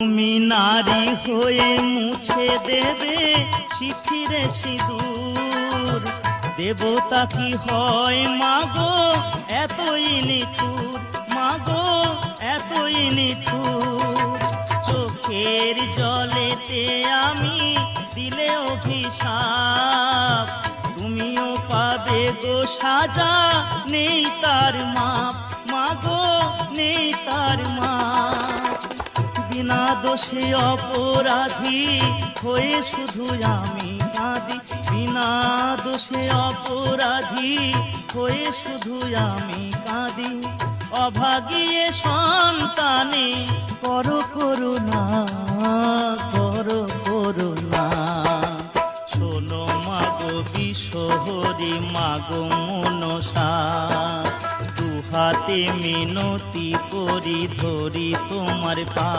তুমি নারী হয়ে মুছে দেবে শিথিরে সিঁদুর, দেবতা কি হয় মাগো এতই নিঠুর, মাগো এতই নিঠুর। চোখের জলেতে আমি দিলে অভিশাপ, তুমিও পাবে গো সাজা নেই তার মাপ, মাগো নেই তার মাপ। বিনা দোষে অপরাধী হয়ে শুধু আমি কাঁদি, বিনা দোষে অপরাধী হয়ে শুধু আমি কাঁদি। অভাগিয়ে সন্তানে করো করুণা, করো করুণা। শোনো মাগো বিশ্বহরি মাগো মনসা, দুহাতে মিনতি করি ধরি তোমার পা।